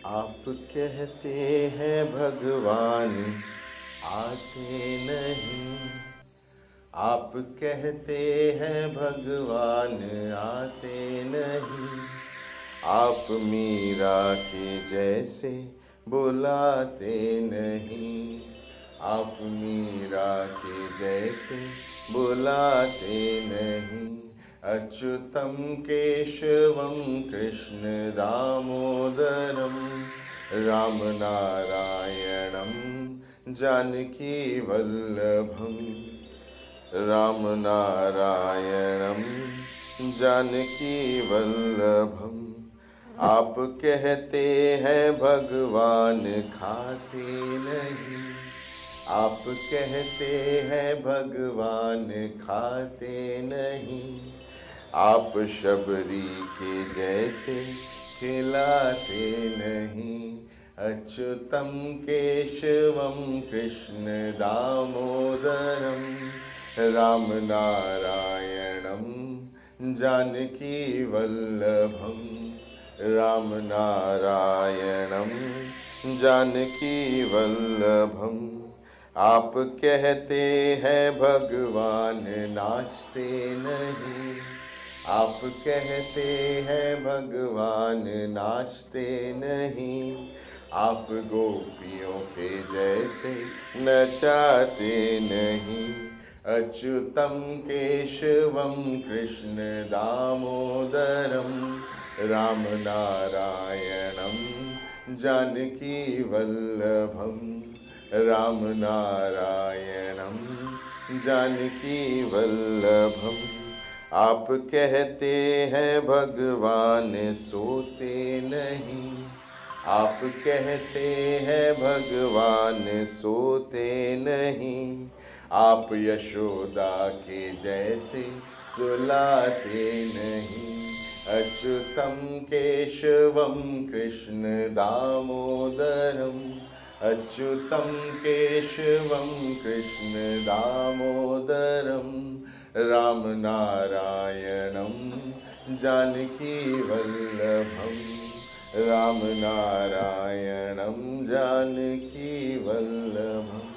आप कहते हैं भगवान आते नहीं। आप कहते हैं भगवान आते नहीं। आप मीरा के जैसे बुलाते नहीं। आप मीरा के जैसे बुलाते नहीं। अच्युतम केशवम कृष्ण दामोदरम राम नारायणम जानकी वल्लभम। राम नारायणम जानकी वल्लभम। आप कहते हैं भगवान खाते नहीं। आप कहते हैं भगवान खाते नहीं। आप शबरी के जैसे खिलाते नहीं। अच्युतम केशवम कृष्ण दामोदरम राम नारायणम जानकी वल्लभम। राम नारायणम जानकी वल्लभम। आप कहते हैं भगवान नाचते नहीं। आप कहते हैं भगवान नाचते नहीं। आप गोपियों के जैसे नचाते नहीं। अच्युतम केशवम कृष्ण दामोदरम राम नारायणम जानकी वल्लभम। राम नारायणम जानकी वल्लभम। आप कहते हैं भगवान सोते नहीं। आप कहते हैं भगवान सोते नहीं। आप यशोदा के जैसे सुलाते नहीं। अच्युतम केशवम कृष्ण दामोदरम अच्युतम केशवम कृष्ण दामोदरम राम नारायणम जानकी वल्लभम। राम नारायणम जानकी वल्लभम।